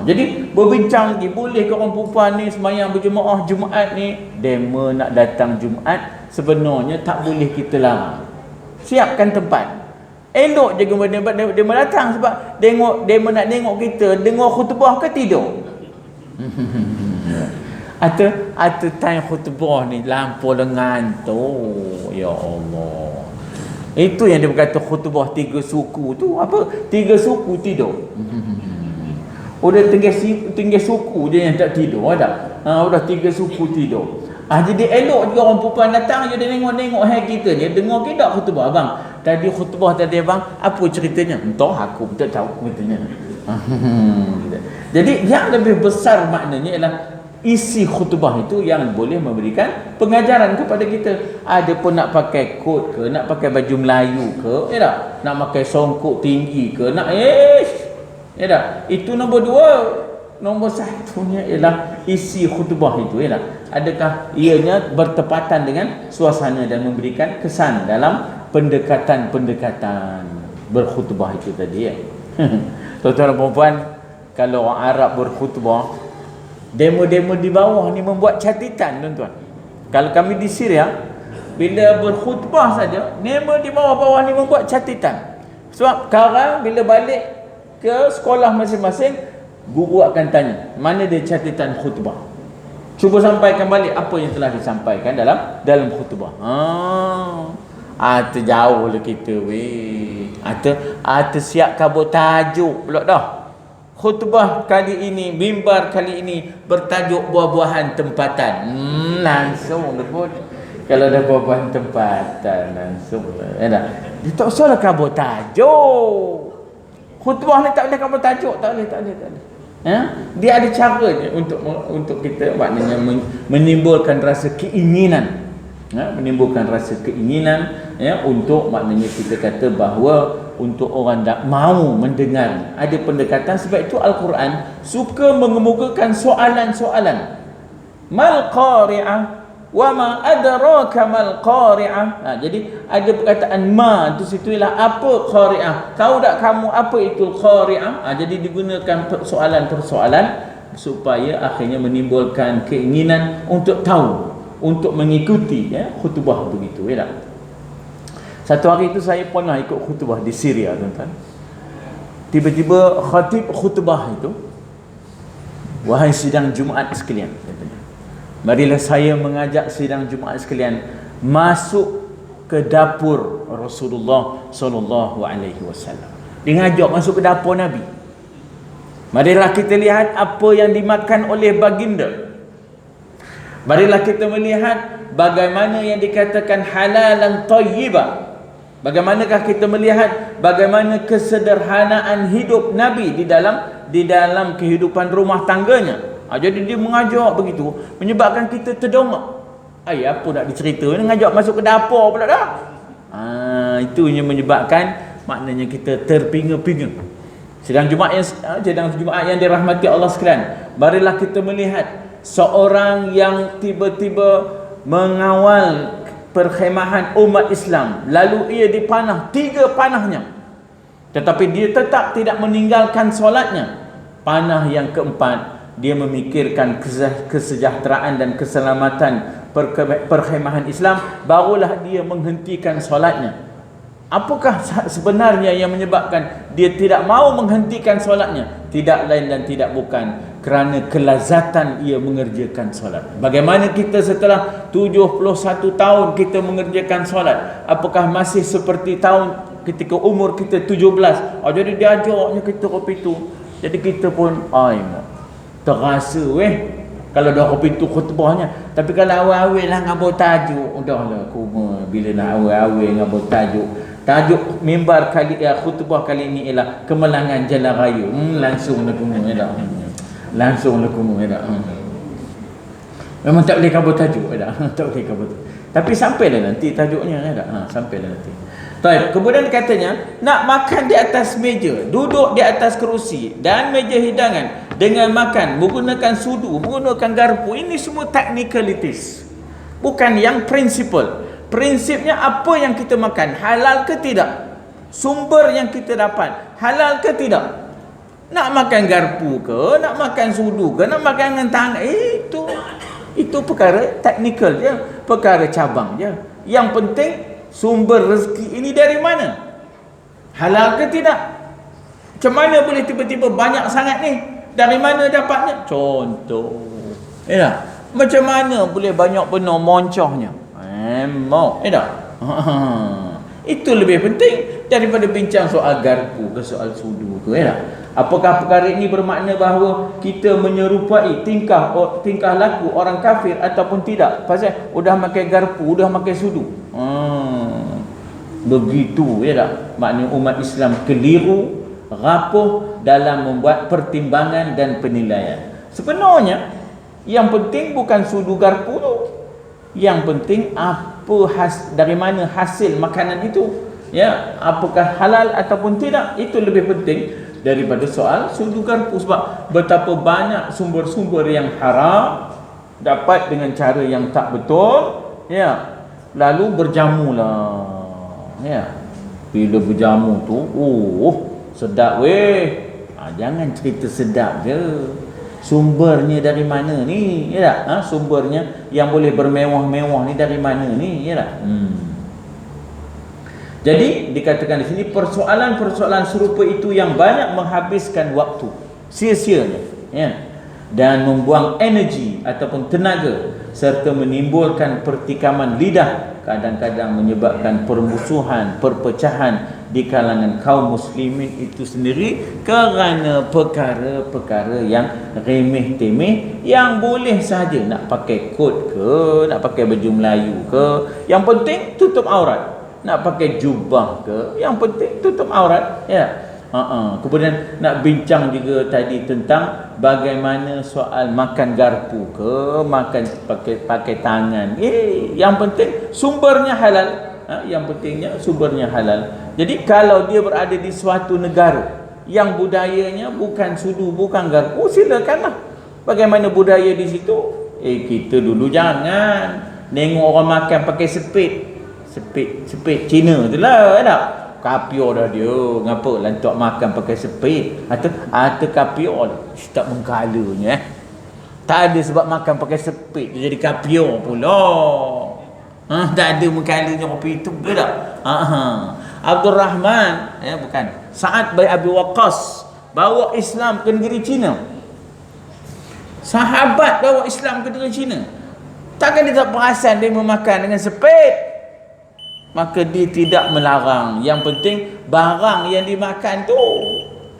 Jadi berbincang lagi, boleh ke orang perempuan ni sembahyang berjemaah Jumaat ni? Dema nak datang Jumaat sebenarnya tak boleh kita larang. Siapkan tempat. Elok je dema datang, sebab dema nak tengok kita dengar khutbah ke tidur. Atau time khutbah ni lampu lengan tu. Ya Allah. Itu yang dia berkata khutbah 3 suku tu. Apa? 3 suku tidur. Udah tinggal suku je yang tak tidur, tak? Udah 3 suku tidur. Jadi elok juga orang perempuan datang je dia tengok kita ni, dengar ke tak khutbah abang? Tadi khutbah tadi abang, apa ceritanya? Entah, aku tak tahu katanya. Jadi yang lebih besar maknanya ialah isi khutbah itu yang boleh memberikan pengajaran kepada kita. Ada pun nak pakai kot ke, nak pakai baju Melayu ke, ya tak? Nak pakai songkok tinggi ke, nak ya tak? Itu nombor 2. Nombor 1-nya ialah isi khutbah itu, ya tak? Adakah ianya bertepatan dengan suasana dan memberikan kesan dalam pendekatan berkhutbah itu tadi, ya. Tuan-tuan dan puan, kalau orang Arab berkhutbah, demo-demo di bawah ni membuat catatan, tuan-tuan. Kalau kami di Syria, bila berkhutbah saja, demo di bawah-bawah ni membuat catatan. Sebab sekarang bila balik ke sekolah masing-masing, guru akan tanya, mana dia catatan khutbah? Cuba sampaikan balik apa yang telah disampaikan dalam khutbah. Terjauh lah kita weh. Siap kabut tajuk pula dah. Khutbah kali ini, mimbar kali ini bertajuk buah-buahan tempatan. Langsung lebut. Kalau ada buah-buahan tempatan, langsung lah. Dia tak usahlah kabut tajuk. Khutbah ni tak boleh kabut tajuk, tak boleh. Dia ada cara je untuk kita, maknanya menimbulkan rasa keinginan, menimbulkan rasa keinginan, ya, untuk maknanya kita kata bahawa untuk orang tak mau mendengar. Ada pendekatan. Sebab itu Al-Quran suka mengemukakan soalan-soalan. Mal qari'ah wa ma adraka mal qari'ah. Jadi ada perkataan ma tu situ ialah apa qari'ah. Tahu tak kamu apa itu qari'ah? Jadi digunakan persoalan-persoalan supaya akhirnya menimbulkan keinginan untuk tahu, untuk mengikuti, ya, khutbah begitu, ya tak? Satu hari itu saya pernah ikut khutbah di Syria, tuan-tuan. Tiba-tiba khatib khutbah itu, wahai sidang Jumaat sekalian, marilah saya mengajak sidang Jumaat sekalian masuk ke dapur Rasulullah sallallahu alaihi wasallam. Dia ngajak masuk ke dapur Nabi. Marilah kita lihat apa yang dimakan oleh baginda. Marilah kita melihat bagaimana yang dikatakan halalan thayyibah. Bagaimanakah kita melihat bagaimana kesederhanaan hidup Nabi di dalam kehidupan rumah tangganya. Jadi dia mengajak begitu menyebabkan kita terdongak. Apa nak dicerita ni, ngajak masuk ke dapur pula dah. Itu yang menyebabkan maknanya kita terpinga-pinga. Sidang Jumaat yang dirahmati Allah sekalian, marilah kita melihat seorang yang tiba-tiba mengawal perkhemahan umat Islam, lalu ia dipanah 3 panahnya, tetapi dia tetap tidak meninggalkan solatnya. Panah yang keempat, dia memikirkan kesejahteraan dan keselamatan perkhemahan Islam, barulah dia menghentikan solatnya. Apakah sebenarnya yang menyebabkan dia tidak mau menghentikan solatnya? Tidak lain dan tidak bukan kerana kelazatan ia mengerjakan solat. Bagaimana kita setelah 71 tahun kita mengerjakan solat? Apakah masih seperti tahun ketika umur kita 17? Jadi dia ajaknya kita kopi tu. Jadi kita pun terasa kalau dah kopi tu khutbahnya. Tapi kalau awal-awal lah ngabur tajuk, udahlah kuma bila nak awal-awal ngabur tajuk. Tajuk mimbar khutbah kali ini ialah kemenangan jalan raya. Langsung nak kuma dah. Langsung lakumu memang tak boleh kabur tajuk tak boleh kabur. Tapi sampailah nanti tajuknya sampailah nanti. Baik, kemudian katanya nak makan di atas meja, duduk di atas kerusi dan meja hidangan dengan makan menggunakan sudu, menggunakan garpu. Ini semua technicalities, bukan yang prinsipal. Prinsipnya apa yang kita makan halal ke tidak, sumber yang kita dapat halal ke tidak. Nak makan garpu ke, nak makan sudu ke, nak makan dengan tangan, itu perkara teknikal je, perkara cabang je. Yang penting sumber rezeki ini dari mana, halal ke tidak. Macam mana boleh tiba-tiba banyak sangat ni, dari mana dapatnya? Contoh macam mana boleh banyak benar moncohnya? Itu lebih penting daripada bincang soal garpu ke soal sudu ke. Apakah perkara ini bermakna bahawa kita menyerupai tingkah laku orang kafir ataupun tidak? Pasal udah pakai garpu, udah pakai sudu. Begitu tak? Maknanya umat Islam keliru, rapuh dalam membuat pertimbangan dan penilaian. Sebenarnya yang penting bukan sudu garpu tu. Yang penting dari mana hasil makanan itu. Apakah halal ataupun tidak, itu lebih penting daripada soal sudu garpu. Sebab betapa banyak sumber-sumber yang haram dapat dengan cara yang tak betul, lalu berjamulah. Bila berjamu tu sedap jangan cerita sedap je, sumbernya dari mana ni, sumbernya yang boleh bermewah-mewah ni dari mana ni, Jadi dikatakan di sini persoalan-persoalan serupa itu yang banyak menghabiskan waktu sia-sianya, dan membuang energi ataupun tenaga serta menimbulkan pertikaman lidah, kadang-kadang menyebabkan permusuhan, perpecahan di kalangan kaum muslimin itu sendiri kerana perkara-perkara yang remeh-temeh yang boleh sahaja nak pakai kot ke, nak pakai baju Melayu ke, yang penting tutup aurat. Nak pakai jubah ke, yang penting tutup aurat. Kemudian nak bincang juga tadi tentang bagaimana soal makan garpu ke, makan pakai tangan. Yang penting sumbernya halal. Yang pentingnya sumbernya halal. Jadi kalau dia berada di suatu negara yang budayanya bukan sudu, bukan garpu, silakanlah. Bagaimana budaya di situ? Kita dulu jangan nengok orang makan pakai sepit Cina tu lah, tak? Kapio dah dia, ngapa lantak makan pakai sepit? Atau kapio tak mengkalanya. Tak ada sebab makan pakai sepit dia jadi kapio pula. Tak ada mengkalanya kopi itu ke tak? Abdul Rahman, bukan, Sa'ad bin Abi Waqqas bawa Islam ke negeri Cina. Sahabat bawa Islam ke negeri Cina. Takkan dia tak perasan dia memakan dengan sepit? Maka dia tidak melarang. Yang penting barang yang dimakan tu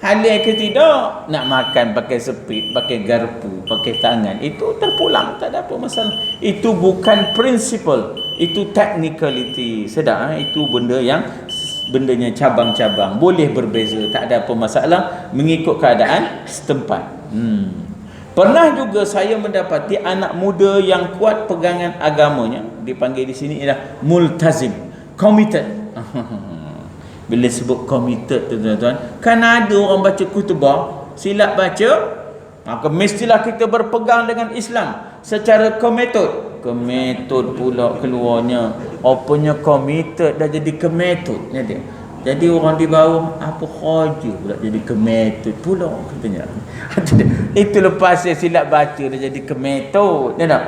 Halal ke tidak? Nak makan pakai sepit, pakai garpu, pakai tangan, itu terpulang, tak ada apa masalah. Itu bukan prinsipal, itu technicality. Sedar, itu bendanya cabang-cabang, boleh berbeza, tak ada apa masalah mengikut keadaan setempat. Pernah juga saya mendapati anak muda yang kuat pegangan agamanya, dipanggil di sini ialah multazim, committed. Bila sebut committed tu tuan-tuan, kan ada orang baca kutubah, silap baca, maka mestilah kita berpegang dengan Islam secara komitted. Komitted pula keluarnya, apanya committed dah jadi committed dia. Jadi orang di bawah, apa khaja pula jadi committed pula katanya. Itu lepas saya silap baca dah jadi committed, ya tak?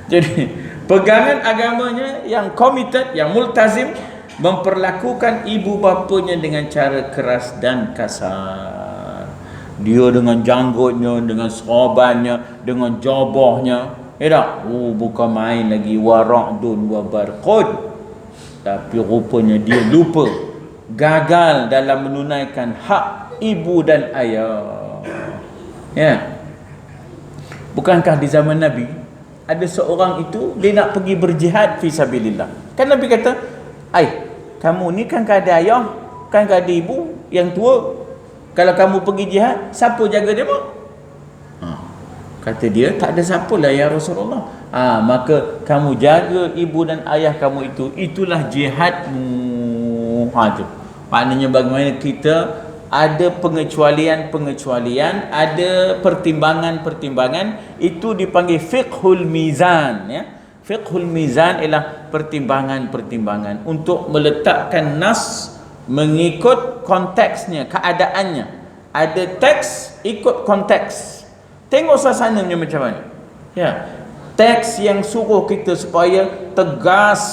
Jadi pegangan agamanya yang committed, yang multazim, memperlakukan ibu bapanya dengan cara keras dan kasar. Dia dengan janggutnya, dengan serabannya, dengan jabahnya, ya tak? Bukan main lagi waradun wa barqud. Tapi rupanya dia lupa, gagal dalam menunaikan hak ibu dan ayah. Ya. Bukankah di zaman Nabi ada seorang itu dia nak pergi berjihad fi sabilillah. Kan Nabi kata, kamu ni kan ada ayah, kan ada ibu yang tua. Kalau kamu pergi jihad, siapa jaga dia mak? Kata dia, tak ada siapalah ya Rasulullah. Maka kamu jaga ibu dan ayah kamu itu, itulah jihadmu. Tu. Maknanya bagaimana kita ada pengecualian-pengecualian, ada pertimbangan-pertimbangan, itu dipanggil fiqhul mizan, ya. Fiqhul mizan ialah pertimbangan-pertimbangan untuk meletakkan nas mengikut konteksnya, keadaannya. Ada teks ikut konteks. Tengok suasananya macam mana. Ya. Teks yang suruh kita supaya tegas,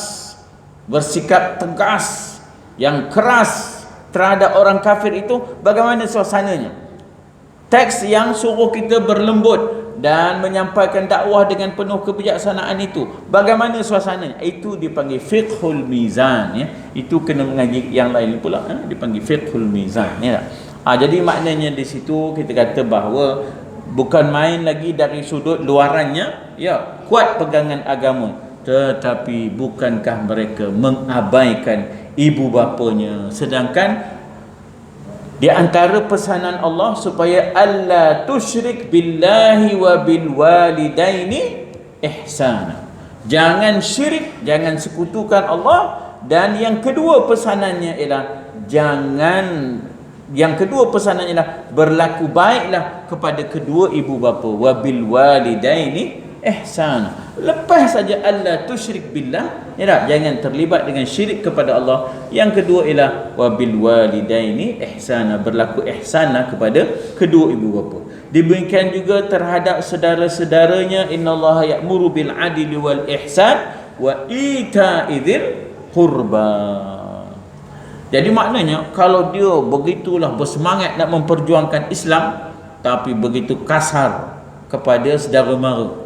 bersikap tegas, yang keras terhadap orang kafir itu, bagaimana suasananya? Teks yang suruh kita berlembut dan menyampaikan dakwah dengan penuh kebijaksanaan itu, bagaimana suasananya? Itu dipanggil fiqhul mizan, ya. Itu kena mengaji yang lain pula, dipanggil fiqhul mizan, ya. Jadi maknanya di situ kita kata bahawa bukan main lagi dari sudut luarannya, ya, kuat pegangan agama, tetapi bukankah mereka mengabaikan ibu bapanya? Sedangkan di antara pesanan Allah supaya alla tusyrik billahi wa bil walidaini ihsana. Jangan syirik, jangan sekutukan Allah. Dan yang kedua pesanannya ialah berlaku baiklah kepada kedua ibu bapa. Wa bil walidaini ihsana. Lepas saja alla tusyrik billah, ya tak? Jangan terlibat dengan syirik kepada Allah. Yang kedua ialah wa bil walidaini ihsana, berlaku ihsanlah kepada kedua ibu bapa. Demikian juga terhadap saudara-saudaranya, innallaha ya'muru bil adli wal ihsan wa ita'i dzil qurba. Jadi maknanya kalau dia begitulah bersemangat nak memperjuangkan Islam, tapi begitu kasar kepada saudara mara,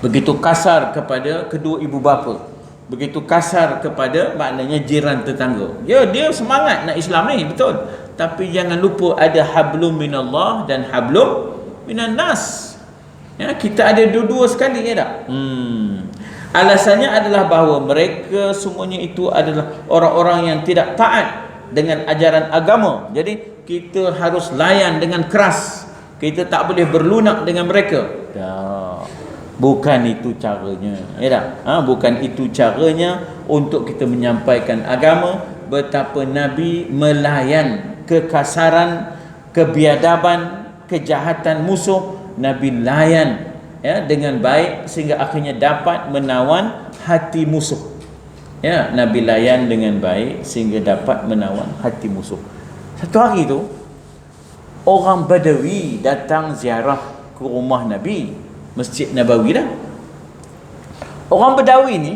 begitu kasar kepada kedua ibu bapa, begitu kasar kepada maknanya jiran tetangga. Ya, dia semangat nak Islam ni, betul. Tapi jangan lupa ada hablum minallah dan hablum minan nas. Ya, kita ada dua-dua sekali, ya tak? Alasannya adalah bahawa mereka semuanya itu adalah orang-orang yang tidak taat dengan ajaran agama. Jadi kita harus layan dengan keras. Kita tak boleh berlunak dengan mereka. Bukan itu caranya, ya tak? Bukan itu caranya untuk kita menyampaikan agama. Betapa Nabi melayan kekasaran, kebiadaban, kejahatan musuh, Nabi layan, ya, dengan baik sehingga akhirnya dapat menawan hati musuh. Ya, Nabi layan dengan baik sehingga dapat menawan hati musuh. Satu hari tu orang Badawi datang ziarah ke rumah Nabi, Masjid Nabawi dah. Orang Badawi ni,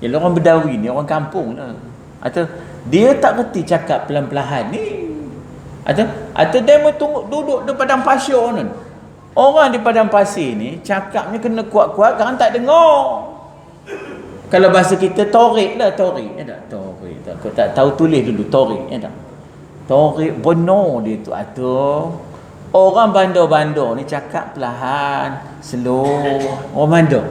orang Badawi ni orang kampung lah. Atau dia tak reti cakap pelan-pelan ni. Atau dia duduk di padang pasir ni. Orang di padang pasir ni cakapnya kena kuat-kuat, kan tak dengar. Kalau bahasa kita torik lah, torik. Tak torik. Kau tak tahu tulis dulu Torik, ya tak? Torik benar dia tu atur. Orang bandar-bandar ni cakap perlahan, slow. Orang bandar.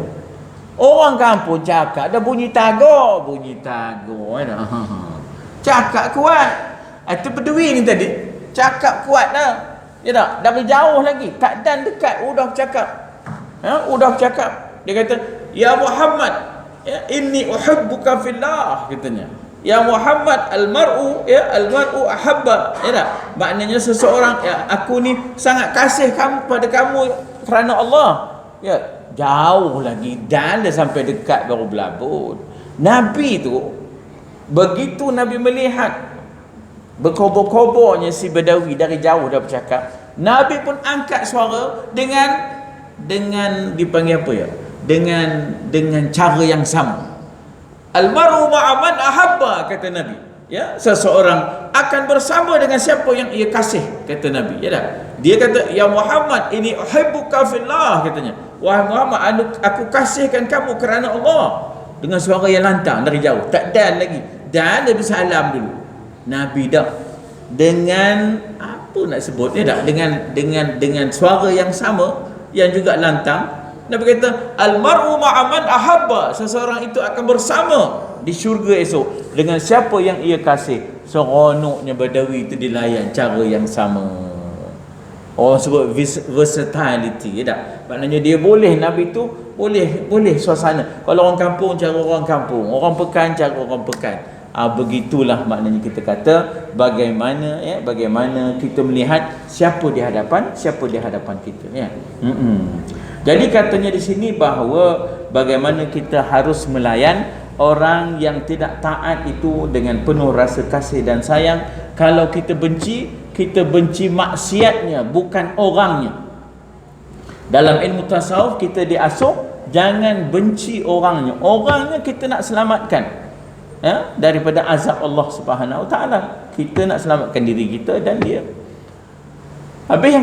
Orang kampung cakap dah bunyi tagar, ya tak? Cakap kuat. Itu peduli ni tadi. Cakap kuat dah. Ya tak? Dari jauh lagi. Tak dan dekat. Udah bercakap. Udah bercakap. Dia kata, Ya Muhammad, ya, inni uhibbuka fillah, katanya. Ya Muhammad, almar'u ahabba. Ya tak? Maknanya seseorang, ya, aku ni sangat kasih kamu pada kamu kerana Allah. Ya, jauh lagi. Dan dah sampai dekat baru berlabut. Nabi tu, begitu Nabi melihat berkobor-kobornya si Badawi dari jauh dah bercakap, Nabi pun angkat suara dengan dipanggil apa ya? Dengan cara yang sama. Almaru ma'aman ahabba, kata Nabi. Ya, seseorang akan bersama dengan siapa yang ia kasih, kata Nabi. Ya tak? Dia kata, Ya Muhammad, ini uhibbuka fillah, katanya. Wahai Muhammad, aku kasihkan kamu kerana Allah. Dengan suara yang lantang dari jauh, tak dan lagi. Dan Nabi salam dulu. Nabi dah dengan apa nak sebut, ya tak? Dengan suara yang sama, yang juga lantang. Nabi kata, Almaru ma'aman ahabba, seseorang itu akan bersama di syurga esok dengan siapa yang ia kasih. Seronoknya Badawi itu dilayan cara yang sama. Orang sebut versatility, ya tak? Maknanya dia boleh, Nabi tu boleh suasana. Kalau orang kampung, cara orang kampung. Orang pekan, cara orang pekan. Begitulah maknanya kita kata bagaimana kita melihat siapa di hadapan kita, ya. Jadi katanya di sini bahawa bagaimana kita harus melayan orang yang tidak taat itu dengan penuh rasa kasih dan sayang. Kalau kita benci maksiatnya, bukan orangnya. Dalam ilmu tasawuf kita diasuh jangan benci orangnya. Orangnya kita nak selamatkan, ya, daripada azab Allah Subhanahu Wa Taala. Kita nak selamatkan diri kita dan dia. Habis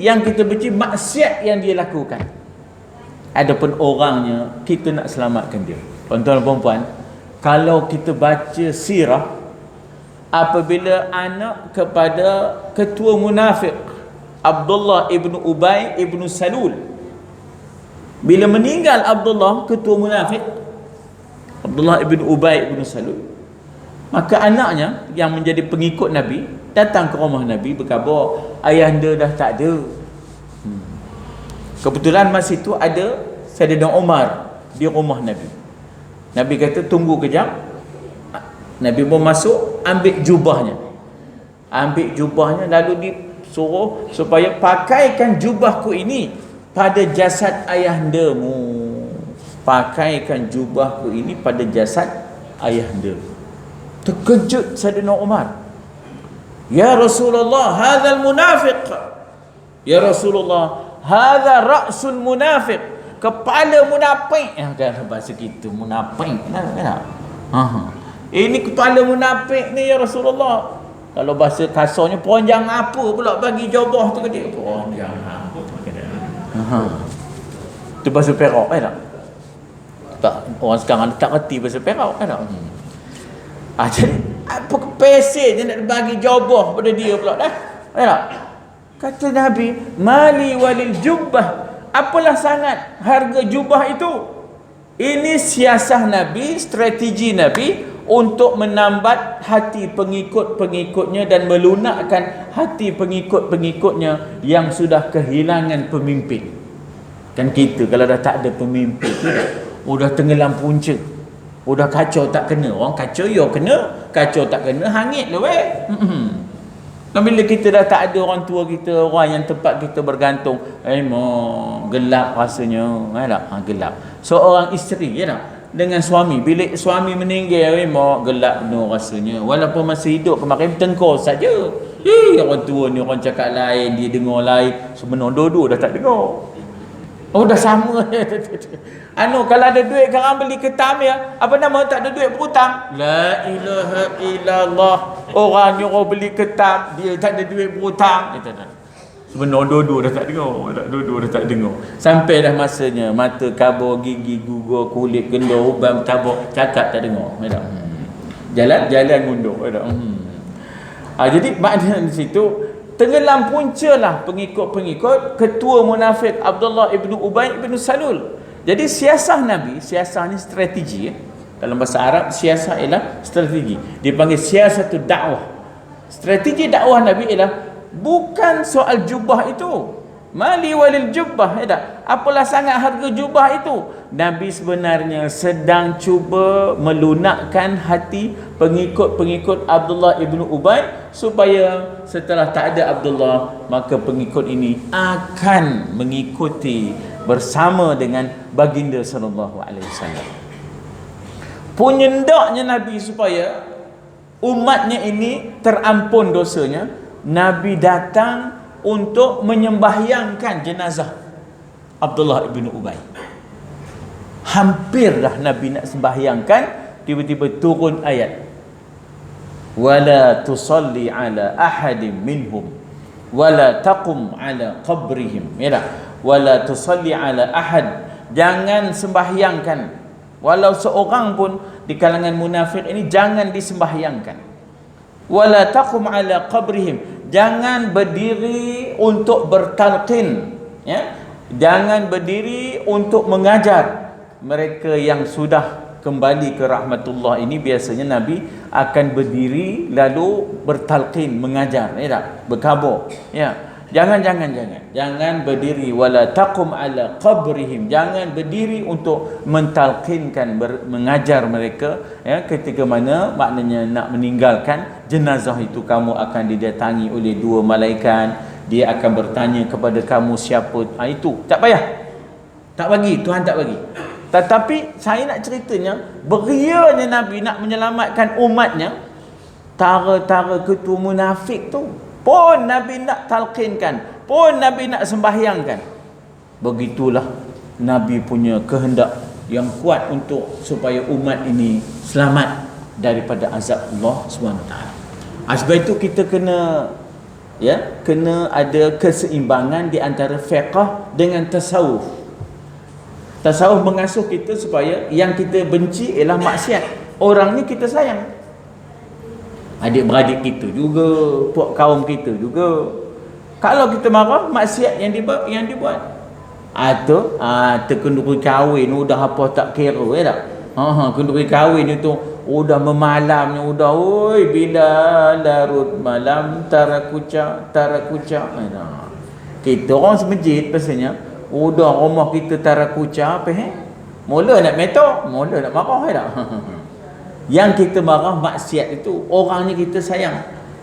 yang kita benci maksiat yang dia lakukan. Adapun orangnya kita nak selamatkan dia. Tuan-tuan dan puan-puan, kalau kita baca sirah, apabila anak kepada ketua munafik Abdullah ibnu Ubay ibnu Salul, bila meninggal Abdullah ketua munafik Abdullah ibn Ubay ibn Salul, maka anaknya yang menjadi pengikut Nabi datang ke rumah Nabi berkhabar ayahanda dah tak ada. Kebetulan masa itu ada Sayyidina Umar di rumah Nabi. Nabi kata tunggu kejap. Nabi pun masuk, ambil jubahnya lalu disuruh supaya pakaikan jubahku ini pada jasad ayahandamu. Pakaikan jubahku ini pada jasad ayahanda. Terkejut Sayyidina Umar. Ya Rasulullah, hadzal munafiq. Ya Rasulullah, hadza ra'sul munafiq. Kepala munafik. Dalam bahasa kita munafik. Ini kepala munafik ni ya Rasulullah. Kalau bahasa kasarnya, ponjang apa pula bagi jubah tu ke dia? Ponjang apa? Itu bahasa Perak, tak? Orang sekarang tak reti bahasa Perak, kan? Jadi apa kepesej dia nak bagi jubah pada dia pula dah? Tak? Kata Nabi, mali walil jubbah. Apalah sangat harga jubah itu? Ini siasah Nabi, strategi Nabi untuk menambat hati pengikut-pengikutnya dan melunakkan hati pengikut-pengikutnya yang sudah kehilangan pemimpin. Kan kita kalau dah tak ada pemimpin, udah tenggelam punca, udah kacau tak kena. Orang kacau ya kena, kacau tak kena hangit lah weh. Dan bila kita dah tak ada orang tua kita, orang yang tempat kita bergantung, gelap rasanya, gelap. Seorang isteri, ya tak? Dengan suami, bila suami meninggal, gelap penuh rasanya. Walaupun masih hidup kemarin tengkor saja. Orang tua ni orang cakap lain, dia dengar lain. Sebenarnya dua-dua dah tak dengar. Dah sama. Kalau ada duit korang beli ketam ya. Apa nama, tak ada duit berhutang. La ilaha illallah. Orang nyuruh beli ketam, dia tak ada duit berhutang. Sebenarnya dua-dua dah tak dengar. Sampai dah masanya mata kabur, gigi gugur, kulit kendor, uban tabur, cakap tak dengar. Jalan mundur. Jadi maknanya di situ tenggelam puncalah pengikut-pengikut ketua munafik Abdullah ibnu Ubay ibnu Salul. Jadi siasah Nabi, siasah ni strategi ya. Dalam bahasa Arab siasah ialah strategi. Dipanggil siasatul dakwah. Strategi dakwah Nabi ialah bukan soal jubah itu. Mali walil jubbah, ya tak? Apalah sangat harga jubah itu? Nabi sebenarnya sedang cuba melunakkan hati pengikut-pengikut Abdullah ibnu Ubay supaya setelah tak ada Abdullah, maka pengikut ini akan mengikuti bersama dengan baginda sallallahu alaihi wasallam. Penyendaknya Nabi supaya umatnya ini terampun dosanya, Nabi datang untuk menyembahyangkan jenazah Abdullah ibn Ubay. Hampir dah Nabi nak sembahyangkan, tiba-tiba turun ayat, wala tusalli ala ahadin minhum wala taqum ala qabrihim. Ya tak? Wala tusalli ala ahad, jangan sembahyangkan, walau seorang pun di kalangan munafik ini jangan disembahyangkan. Wala taqum ala qabrihim, jangan berdiri untuk bertalqin, ya, jangan berdiri untuk mengajar mereka yang sudah kembali ke rahmatullah. Ini biasanya Nabi akan berdiri lalu bertalqin, mengajar, ya tak? Berkhabar, ya. Jangan berdiri. Wala taqum ala qabrihim, jangan berdiri untuk mentalqinkan, mengajar mereka, ya, ketika mana maknanya nak meninggalkan jenazah itu. Kamu akan didatangi oleh dua malaikat, dia akan bertanya kepada kamu siapa. Itu tak payah, tak bagi, Tuhan tak bagi. Tetapi saya nak ceritanya, berianya Nabi nak menyelamatkan umatnya, tara-tara ketua munafik tu pun Nabi nak talqinkan, pun Nabi nak sembahyangkan. Begitulah Nabi punya kehendak yang kuat untuk supaya umat ini selamat daripada azab Allah SWT. Sebab itu kita kena ada keseimbangan di antara fiqh dengan tasawuf. Tasawuf mengasuh kita supaya yang kita benci ialah maksiat, orang ni kita sayang, adik-beradik kita juga, puak kaum kita juga. Kalau kita marah, maksiat yang dibuat. Kenduri kahwin udah apa tak kira, ya tak? Kenduri kahwin itu udah memalamnya, udah oi bila larut malam tarakuca. Kita orang semejit pasalnya udah rumah kita tarakuca apa mula nak metok, mula nak marah, ya tak? Yang kita marah maksiat itu, orangnya kita sayang,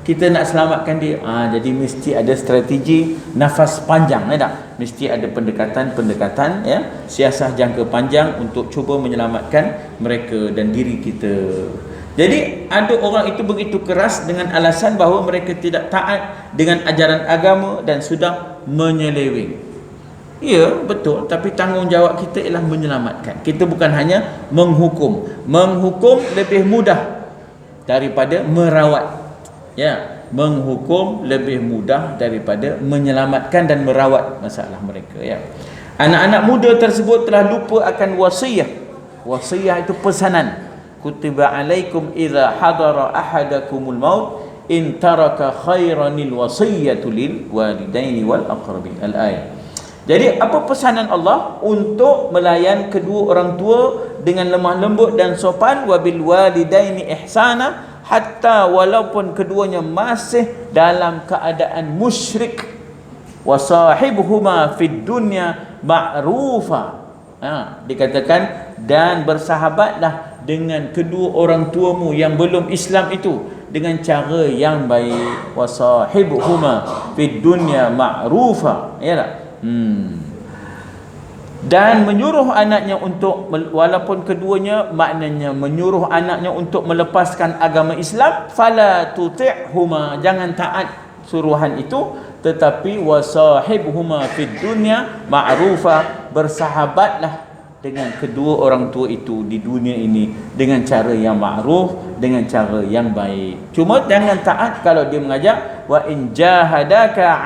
kita nak selamatkan dia. Jadi mesti ada strategi nafas panjang, ya tak? Mesti ada pendekatan, ya, siasah jangka panjang untuk cuba menyelamatkan mereka dan diri kita. Jadi ada orang itu begitu keras dengan alasan bahawa mereka tidak taat dengan ajaran agama dan sudah menyeleweng. Ya, betul, tapi tanggungjawab kita ialah menyelamatkan. Kita bukan hanya menghukum. Menghukum lebih mudah daripada merawat. Ya, menghukum lebih mudah daripada menyelamatkan dan merawat masalah mereka, ya. Anak-anak muda tersebut telah lupa akan wasiyah. Wasiyah itu pesanan. Kutiba alaikum idza hadara ahadakumul maut in taraka khairanil wasiyatu lil walidaini wal aqrabin. Al-ayat. Jadi apa pesanan Allah? Untuk melayan kedua orang tua dengan lemah lembut dan sopan, wabil walidaini ihsana, hatta walaupun keduanya masih dalam keadaan musyrik, wasahibhuma fid dunya ma'rufa. Dikatakan dan bersahabatlah dengan kedua orang tuamu yang belum Islam itu dengan cara yang baik. Wasahibhuma fid dunya ma'rufa, ya tak? Dan menyuruh anaknya untuk, walaupun keduanya, maknanya menyuruh anaknya untuk melepaskan agama Islam, fala tuti'huma, jangan taat suruhan itu, tetapi wasahibhuma fid dunya ma'rufa, bersahabatlah dengan kedua orang tua itu di dunia ini dengan cara yang ma'ruf, dengan cara yang baik. Cuma jangan taat kalau dia mengajak, wa in jahadaka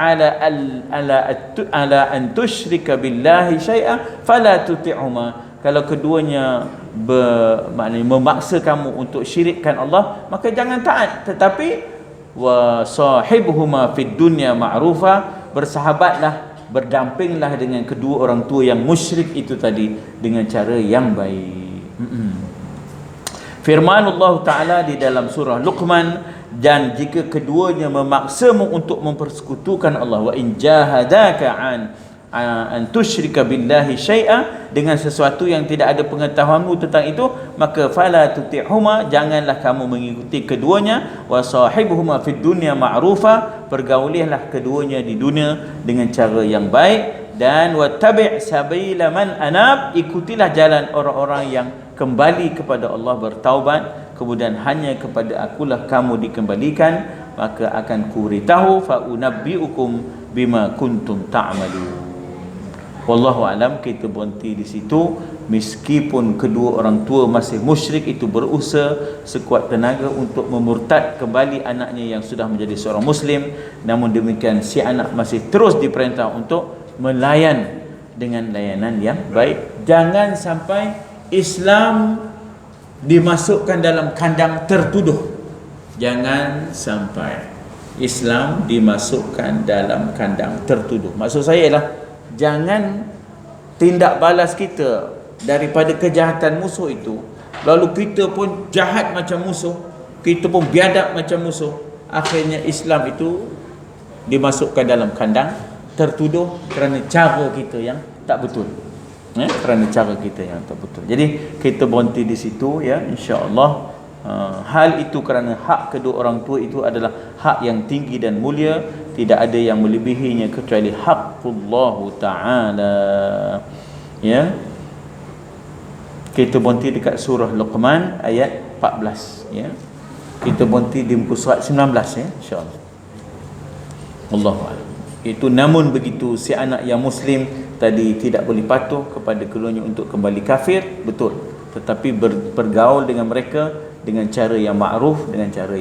ala an tusyrika billahi syai'a fala tuti'huma. Kalau keduanya maknanya memaksa kamu untuk syirikkan Allah, maka jangan taat. Tetapi wa sahibuhuma fid dunya ma'rufa, bersahabatlah, berdampinglah dengan kedua orang tua yang musyrik itu tadi dengan cara yang baik. Firman Allah Ta'ala di dalam surah Luqman, dan jika keduanya memaksamu untuk mempersekutukan Allah, wa in jahadaka an tusyrika billahi syai'a, dengan sesuatu yang tidak ada pengetahuanmu tentang itu, maka fala tuti'huma, janganlah kamu mengikuti keduanya. Wa sahibuhuma fid dunya ma'rufa, pergaulilah keduanya di dunia dengan cara yang baik. Dan wattabi' sabila man anab, ikutilah jalan orang-orang yang kembali kepada Allah, bertaubat, kemudian hanya kepada akulah kamu dikembalikan, maka akan kuberitahu, fa unabbiukum bima kuntum ta'malun. Wallahu alam. Kita berhenti di situ. Meskipun kedua orang tua masih musyrik, itu berusaha sekuat tenaga untuk memurtad kembali anaknya yang sudah menjadi seorang muslim, namun demikian si anak masih terus diperintah untuk melayan dengan layanan yang baik. Jangan sampai Islam dimasukkan dalam kandang tertuduh. Jangan sampai Islam dimasukkan dalam kandang tertuduh. Maksud saya ialah jangan tindak balas kita daripada kejahatan musuh itu, lalu kita pun jahat macam musuh, kita pun biadab macam musuh, akhirnya Islam itu dimasukkan dalam kandang tertuduh kerana cara kita yang tak betul. Kerana cara kita yang tak betul. Jadi kita berhenti di situ ya, insya-Allah. Hal itu kerana hak kedua orang tua itu adalah hak yang tinggi dan mulia, tidak ada yang melebihinya kecuali haqqullah Ta'ala. Ya. Kita berhenti dekat surah Luqman ayat 14 ya. Kita berhenti di muka surat 19 ya, insya-Allah. Wallahu a'lam. Itu namun begitu si anak yang muslim tadi tidak boleh patuh kepada keduanya untuk kembali kafir, betul, tetapi bergaul dengan mereka dengan cara yang ma'ruf, dengan cara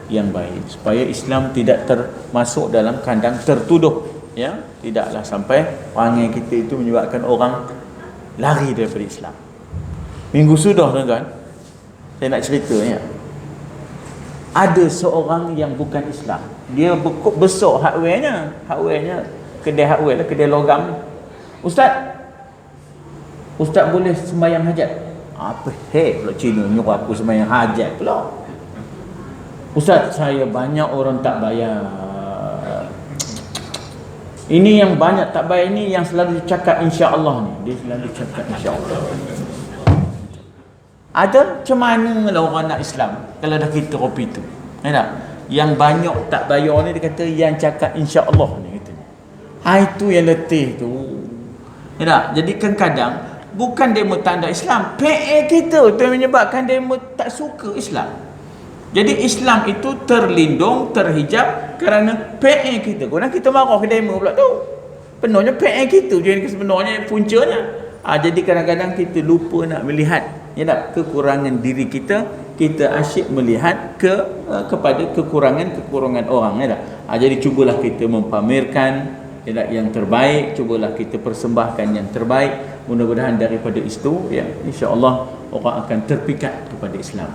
yang baik, supaya Islam tidak termasuk dalam kandang tertuduh ya. Tidaklah sampai perangai kita itu menyebabkan orang lari daripada Islam. Minggu sudah tuan-tuan, saya nak cerita ya. Ada seorang yang bukan Islam, dia besok hardware-nya kedai hardware lah, kedai logam. Ustaz boleh sembahyang hajat? Apa pula Cina nyuruh aku sembahyang hajat pula? Ustaz, saya banyak orang tak bayar. Ini yang banyak tak bayar ini yang selalu cakap insya-Allah ni. Dia selalu cakap insya-Allah. Ada macam mana lah orang nak Islam kalau dah kita kopi tu? Tak? Yang banyak tak bayar ni dia kata yang cakap insya-Allah ni katanya. Itu yang letih tu. Tak? Jadi kadang bukan demo tanda Islam, PA kita tu yang menyebabkan demo tak suka Islam. Jadi Islam itu terlindung, terhijab kerana PA kita. Kadang kita marah ke demo pula tu. Penuhnya PA kita je yang sebenarnya puncanya. Jadi kadang-kadang kita lupa nak melihat tak, kekurangan diri kita. Kita asyik melihat kepada kekurangan orang tak? Jadi cubalah kita mempamerkan yang terbaik, cubalah kita persembahkan yang terbaik. Mudah-mudahan daripada itu ya, insya-Allah orang akan terpikat kepada Islam.